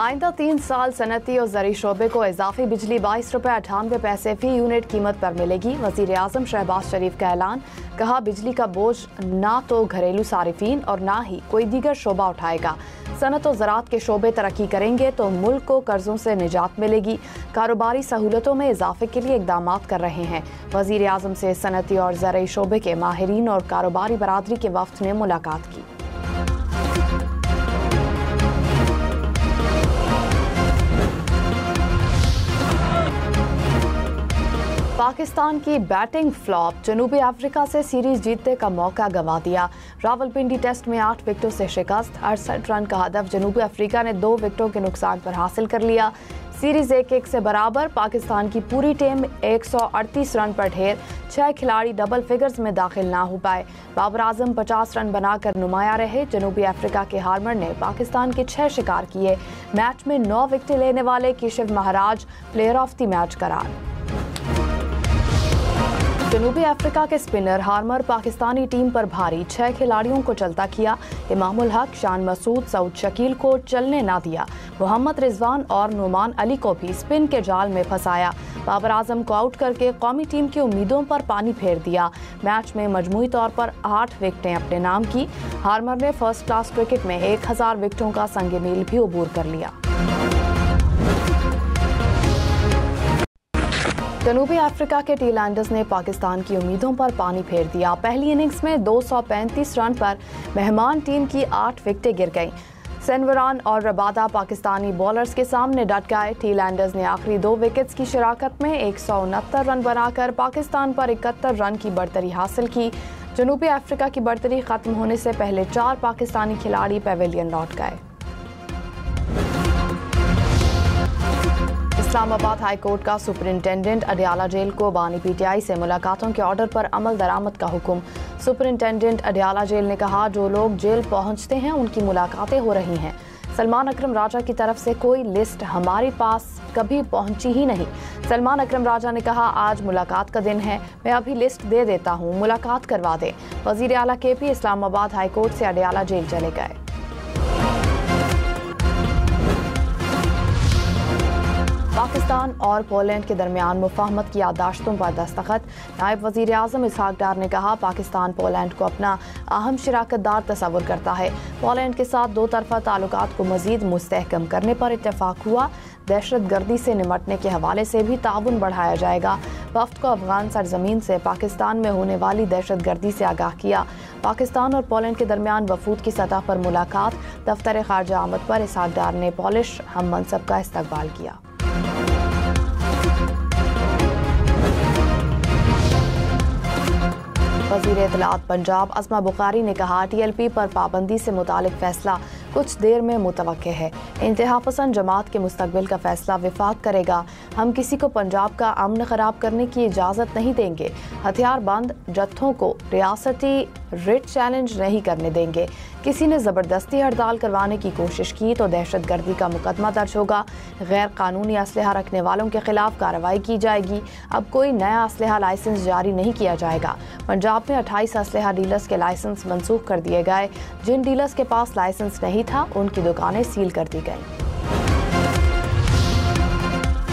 आइंदा 3 साल सनती और ज़री शोबे को इजाफी बिजली 22 रुपये 98 पैसे फी यूनिट कीमत पर मिलेगी। वज़ीर आज़म शहबाज शरीफ का ऐलान। कहा, बिजली का बोझ ना तो घरेलू सारिफीन और ना ही कोई दीगर शोबा उठाएगा। सनत और ज़राअत के शोबे तरक्की करेंगे तो मुल्क को कर्जों से निजात मिलेगी। कारोबारी सहूलतों में इजाफे के लिए इकदाम कर रहे हैं। वज़ीर आज़म से सनती और ज़राई शोबे के माहिरीन और कारोबारी बरादरी के वफ्द ने मुलाकात की। पाकिस्तान की बैटिंग फ्लॉप, जनूबी अफ्रीका से सीरीज जीतने का मौका गंवा दिया। रावलपिंडी टेस्ट में 8 विकेटों से शिकस्त। 68 रन का हदफ जनूबी अफ्रीका ने 2 विकेटों के नुकसान पर हासिल कर लिया। सीरीज 1-1 से बराबर। पाकिस्तान की पूरी टीम 138 रन पर ढेर। 6 खिलाड़ी डबल फिगर्स में दाखिल ना हो पाए। बाबर आजम 50 रन बनाकर नुमाया रहे। जनूबी अफ्रीका के हार्मर ने पाकिस्तान के 6 शिकार किए। मैच में 9 विकेट लेने वाले Keshav Maharaj player of the match करार। जनूबी अफ्रीका के स्पिनर हार्मर पाकिस्तानी टीम पर भारी। 6 खिलाड़ियों को चलता किया। इमामुल हक, शान मसूद, सऊद शकील को चलने ना दिया। मोहम्मद रिजवान और नुमान अली को भी स्पिन के जाल में फंसाया। बाबर आजम को आउट करके कौमी टीम की उम्मीदों पर पानी फेर दिया। मैच में मजमूई तौर पर 8 विकेटें अपने नाम की। हार्मर ने फर्स्ट क्लास क्रिकेट में 1000 विकेटों का संग मील भी अबूर कर लिया। जनूबी अफ्रीका के टीलैंडर्स ने पाकिस्तान की उम्मीदों पर पानी फेर दिया। पहली इनिंग्स में 235 रन पर मेहमान टीम की 8 विकेटें गिर गईं। सेनवरान और रबादा पाकिस्तानी बॉलर्स के सामने डट गए। टीलैंडर्स ने आखिरी 2 विकेट्स की शराकत में 169 रन बनाकर पाकिस्तान पर 71 रन की बढ़तरी हासिल की। जनूबी अफ्रीका की बढ़तरी खत्म होने से पहले 4 पाकिस्तानी खिलाड़ी पेविलियन लौट गए। इस्लामाबाद हाई कोर्ट का सुपरिंटेंडेंट अडयाला जेल को बानी पीटीआई से मुलाकातों के ऑर्डर पर अमल दरामद का हुक्म। सुपरिंटेंडेंट अडयाला जेल ने कहा, जो लोग जेल पहुंचते हैं उनकी मुलाकातें हो रही हैं। सलमान अकरम राजा की तरफ से कोई लिस्ट हमारे पास कभी पहुंची ही नहीं। सलमान अकरम राजा ने कहा, आज मुलाकात का दिन है, मैं अभी लिस्ट दे देता हूं, मुलाकात करवा दे। वजीर आला केपी इस्लामाबाद हाई कोर्ट से अडयाला जेल चले गए। पाकिस्तान और पोलैंड के दरमियान मुफाहमत की याददाश्तों पर दस्तखत। नायब वजीर आज़म इसहाक डार ने कहा, पाकिस्तान पोलैंड को अपना अहम शराकतदार तस्वुर करता है। पोलैंड के साथ 2 तरफ़ा ताल्लुकात को मज़ीद मुस्तहकम करने पर इत्तेफाक हुआ। दहशत गर्दी से निमटने के हवाले से भी ताउन बढ़ाया जाएगा। वफ्द को अफगान सरजमीन से पाकिस्तान में होने वाली दहशत गर्दी से आगाह किया। पाकिस्तान और पोलैंड के दरमियान वफूद की सतह पर मुलाकात। दफ्तर खारजा आमद पर इसहाक डार ने पॉलिश हम मनसब का इस्तकबाल किया। वज़ीर इत्तलात पंजाब अस्मा बुखारी ने कहा, TLP पर पाबंदी से मुतालिक फैसला कुछ देर में मुतवक्के है। इंतहा पसंद जमात के मुस्तकबिल का फैसला विफाक करेगा। हम किसी को पंजाब का अमन खराब करने की इजाज़त नहीं देंगे। हथियार बंद जत्थों को रियासती रिट चैलेंज नहीं करने देंगे। किसी ने ज़बरदस्ती हड़ताल करवाने की कोशिश की तो दहशत गर्दी का मुकदमा दर्ज होगा। गैर कानूनी असलहा रखने वालों के खिलाफ कार्रवाई की जाएगी। अब कोई नया असलहा लाइसेंस जारी नहीं किया जाएगा। पंजाब में 28 असलहा डीलर्स के लाइसेंस मनसूख कर दिए गए। जिन डीलर्स के पास लाइसेंस नहीं था उनकी दुकानें सील कर दी गई।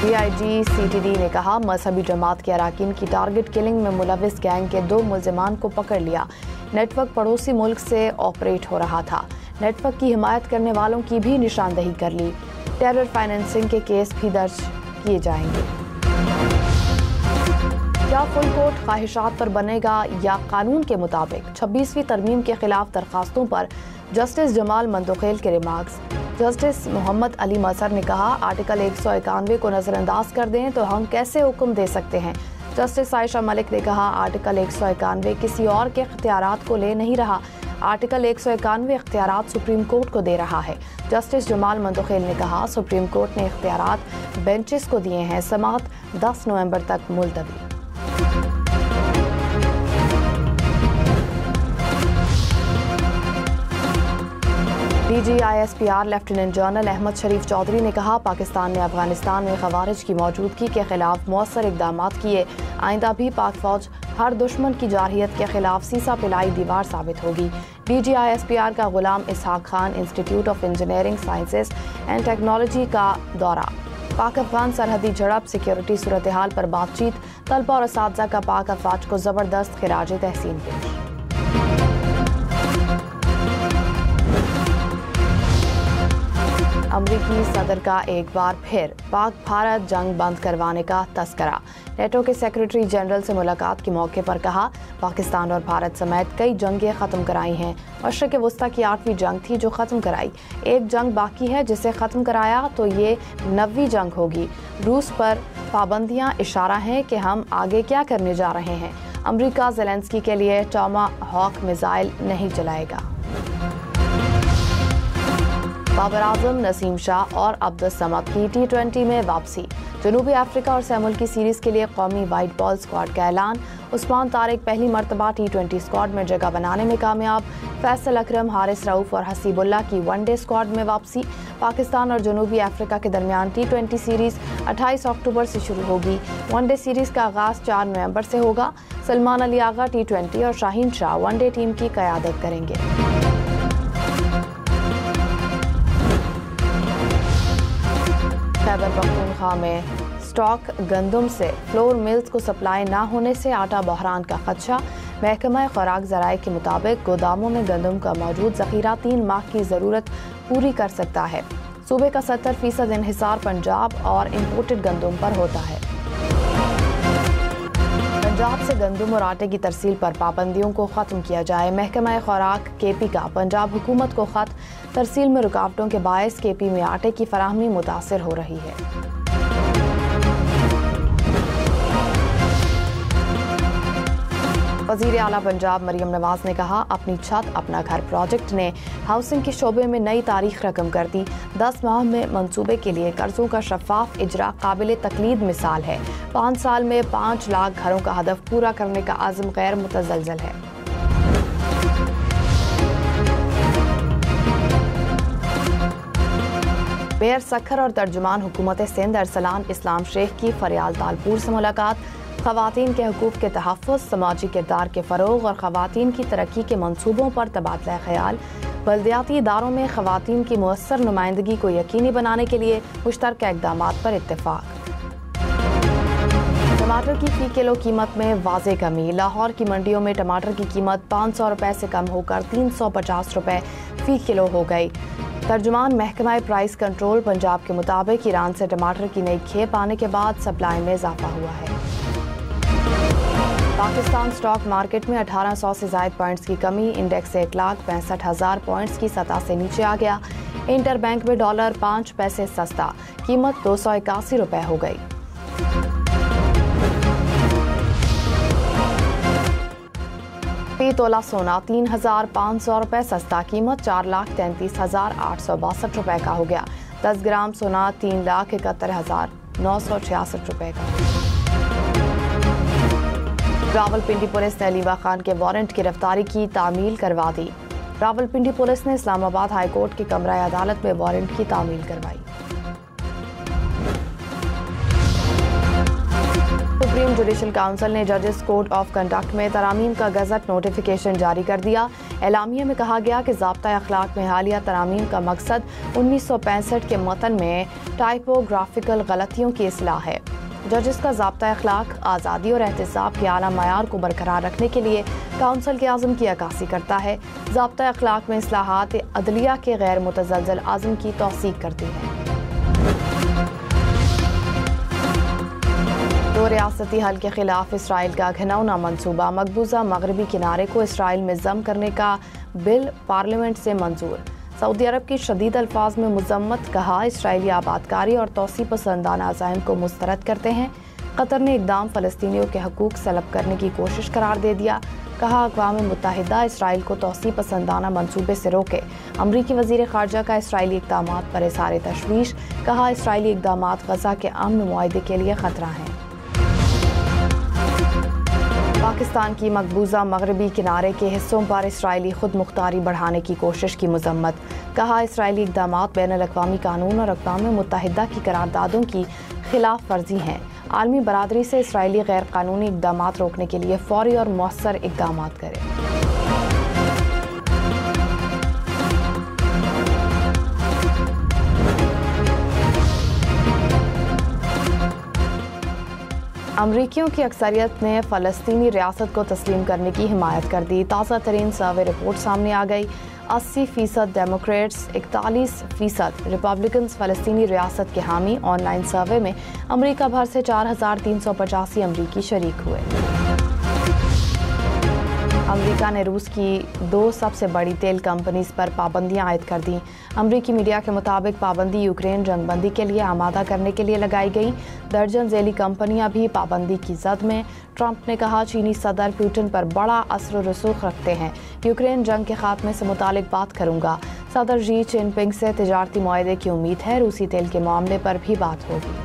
DIG CTD ने कहा, मजहबी जमात के अराकीन की टारगेट किलिंग में मुलविस गैंग के 2 मुल्जिमान को पकड़ लिया। नेटवर्क पड़ोसी मुल्क से ऑपरेट हो रहा था। नेटवर्क की हिमायत करने वालों की भी निशानदही कर ली। टेरर फाइनेंसिंग के केस भी दर्ज किए जाएंगे। क्या फुल कोर्ट ख्वाहिशात पर बनेगा या कानून के मुताबिक? 26वीं तरमीम के खिलाफ दरखास्तों पर जस्टिस जमाल मंतोखेल के रिमार्क्स। जस्टिस मोहम्मद अली मजहर ने कहा, आर्टिकल 191 को नज़रअंदाज कर दें तो हम कैसे हुक्म दे सकते हैं। जस्टिस आयशा मलिक ने कहा, आर्टिकल 191 किसी और के इख्तियारात को ले नहीं रहा। आर्टिकल 191 इख्तियारात सुप्रीम कोर्ट को दे रहा है। जस्टिस जमाल मंतोखेल ने कहा, सुप्रीम कोर्ट ने इख्तियारात बेंचेस को दिए हैं। समाअत 10 नवंबर तक मुलतवी। DGISPR लेफ्टिनेंट जनरल अहमद शरीफ चौधरी ने कहा, पाकिस्तान ने अफगानिस्तान में खवारिज की मौजूदगी के खिलाफ मौसर इकदाम किए। आइंदा भी पाक फौज हर दुश्मन की जारहियत के खिलाफ सीसा पिलाई दीवार साबित होगी। DGISPR का Ghulam Ishaq Khan institute of engineering sciences and technology का दौरा। पाक अफगान सरहदी झड़प, सिक्योरिटी सूरत हाल पर बातचीत, तलबा और असातिज़ा का पाक अफवाज को ज़बरदस्त खिराज तहसीन पेश। अमरीकी सदर का एक बार फिर पाक भारत जंग बंद करवाने का तस्करा। नेटो के सेक्रेटरी जनरल से मुलाकात के मौके पर कहा, पाकिस्तान और भारत समेत कई जंगें ख़त्म कराई हैं। मशरिक़ वस्ता की 8वीं जंग थी जो ख़त्म कराई। एक जंग बाकी है जिसे ख़त्म कराया तो ये 9वीं जंग होगी। रूस पर पाबंदियां इशारा है कि हम आगे क्या करने जा रहे हैं। अमरीका ज़ेलेंस्की के लिए टॉमाहॉक मिसाइल नहीं चलाएगा। बाबर आजम, नसीम शाह और अब्दुल समद की T20 में वापसी। जनूबी अफ्रीका और सैमुल की सीरीज के लिए कौमी वाइट बॉल स्क्वाड का ऐलान। उस्मान तारिक पहली मरतबा T20 स्क्वाड में जगह बनाने में कामयाब। फैसल अकरम, हारिस रऊफ और हसीबुल्ला की वनडे स्क्वाड में वापसी। पाकिस्तान और जनूबी अफ्रीका के दरमियान T20 सीरीज 28 अक्टूबर से शुरू होगी। वनडे सीरीज का आगाज 4 नवंबर से होगा। सलमान अली आगा T20 और शाहीन शाह वनडे टीम की क़यादत करेंगे। खैबर पख्तूनख्वा में स्टॉक गंदम से फ्लोर मिल्स को सप्लाई न होने से आटा बहरान का खदशा। महकमा खुराक ज़राए के मुताबिक गोदामों में गंदम का मौजूद ज़ख़ीरा 3 माह की ज़रूरत पूरी कर सकता है। सूबे का 70% इन्हिसार पंजाब और इम्पोर्टेड गंदम पर होता है। पंजाब से गंदम और आटे की तरसील पर पाबंदियों को ख़त्म किया जाए। महकमा खुराक KP का पंजाब हुकूमत को ख़त। तरसील में रुकावटों के बायस KP में आटे की फराहमी मुतासिर हो रही है। वज़ीर आला पंजाब मरियम नवाज ने कहा, अपनी छत अपना घर प्रोजेक्ट ने हाउसिंग के शोबे में नई तारीख रकम कर दी। 10 माह में मंसूबे के लिए कर्जों का शफाफ इजरा काबिल तकलीद मिसाल है। 5 साल में 5 लाख घरों का हदफ पूरा करने का आज़म गैर मुतज़लज़ल है। मेयर सखर और तर्जुमान हुकूमत सिंध अरसलान इस्लाम शेख की फरियाल तालपुर से मुलाकात। ख़वातीन के हकूक़ के तहफ़्फ़ुज़, समाजी किरदार के फ़रोग़ और ख़वातीन की तरक्की के मंसूबों पर तबादला ख़याल। बल्दियाती इदारों में ख़वातीन की मुअस्सर नुमाइंदगी को यकीनी बनाने के लिए मुश्तरका इक़दामात पर इत्तेफ़ाक़। टमाटर की फ़ी किलो कीमत में वाज़े कमी। लाहौर की मंडियों में टमाटर की कीमत 500 रुपये से कम होकर 350 रुपये फ़ी किलो हो गई। तर्जुमान महकमा प्राइस कंट्रोल पंजाब के मुताबिक ईरान से टमाटर की नई खेप आने के बाद सप्लाई में इजाफा हुआ है। पाकिस्तान स्टॉक मार्केट में 1800 से ज़ायद पॉइंट्स की कमी। इंडेक्स 1,65,000 पॉइंट्स की सतह से नीचे आ गया। इंटर बैंक में डॉलर 5 पैसे सस्ता, कीमत 281 रुपये हो गई। फी तोला सोना 3,500 रुपये सस्ता, कीमत 4,33,862 रुपये का हो गया। 10 ग्राम सोना 3,71,966 रुपये का। रावलपिंडी पुलिस ने अलीवा खान के वारंट गिरफ्तारी की तामील करवा दी। रावलपिंडी पुलिस ने इस्लामाबाद हाई कोर्ट की कमरा अदालत में वारंट की तामील करवाई। सुप्रीम जुडिशल काउंसिल ने जजेस कोड ऑफ कंडक्ट में तरामीम का गजट नोटिफिकेशन जारी कर दिया। एलामिया में कहा गया कि ज़ाब्ता अखलाक में हालिया तरामीम का मकसद 1965 के मतन में टाइपोग्राफिकल गलतियों की इस्लाह है। जजेस का ज़ाब्ता अखलाक आज़ादी और एहतसाब के आला मयार को बरकरार रखने के लिए काउंसिल के आज़म की अक्कासी करता है। ज़ाब्ता अखलाक में इस्लाहात अदलिया के गैर मुतज़लज़ल आज़म की तौसीक करती है। 2 रियासती हल के खिलाफ इसराइल का घिनौना मंसूबा। मकबूजा मगरबी किनारे को इसराइल में ज़म करने का बिल पार्लियामेंट से मंजूर। सऊदी अरब की शदीद अल्फाज में मुज़म्मत, कहा इसराइली आबादकारी और तौसी पसंदाना अज़ाइम को मुस्तरद करते हैं। कतर ने इक़दाम फ़लस्तीनियों के हकूक़ सलब करने की कोशिश करार दे दिया। कहा अक़वाम मुत्तहिदा इसराइल को तौसी पसंदाना मंसूबे से रोके। अमरीकी वज़ीर ख़ारजा का इसराइली इक़दामात पर इज़हार तशवीश। कहा इसराइली इक़दामात गज़ा के अमन मुआहिदे के लिए ख़तरा हैं। पाकिस्तान की मकबूजा मगरबी किनारे के हिस्सों पर इसराइली खुद मुख्तारी बढ़ाने की कोशिश की मजम्मत। कहा, इसराइली इक़दाम बैनुल-अक़वामी कानून और अक़वाम मुत्तहिदा की करारदादों की खिलाफ वर्जी हैं। आलमी बरादरी से इसराइली गैर कानूनी इक़दाम रोकने के लिए फौरी और मौसर इक़दाम करें। अमरीकियों की अक्सरियत ने फ़लस्तीनी रियासत को तस्लीम करने की हिमायत कर दी। ताज़ा तरीन सर्वे रिपोर्ट सामने आ गई। 80% डेमोक्रेट्स, 41% रिपब्लिकन्स फ़लस्तीनी रियासत के हामी। ऑनलाइन सर्वे में अमरीका भर से 4385 अमरीकी शरीक हुए। अमरीका ने रूस की 2 सबसे बड़ी तेल कंपनीज पर पाबंदियां आयद कर दी। अमरीकी मीडिया के मुताबिक पाबंदी यूक्रेन जंगबंदी के लिए आमादा करने के लिए लगाई गई। दर्जन झेली कंपनियां भी पाबंदी की जद में। ट्रंप ने कहा, चीनी सदर पुतिन पर बड़ा असर रसूख रखते हैं। यूक्रेन जंग के खात्मे से मुतालिक बात करूंगा। सदर शी जिनपिंग से तिजारती मुआहदे की उम्मीद है। रूसी तेल के मामले पर भी बात होगी।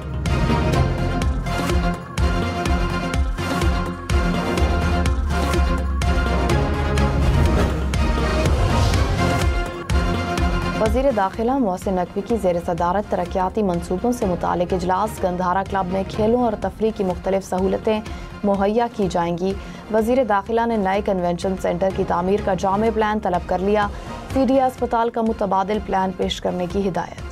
वज़ीर दाखिला मोहसिन नकवी की ज़ेर सदारत तरक्याती मनसूबों से मुतालिक इजलास। गंधारा क्लब में खेलों और तफरीह की मुख्तलिफ सहूलतें मुहैया की जाएंगी। वज़ीर दाखिला ने नए कन्वेंशन सेंटर की तामीर का जामे प्लान तलब कर लिया। CDA अस्पताल का मुतबादिल प्लान पेश करने की हिदायत।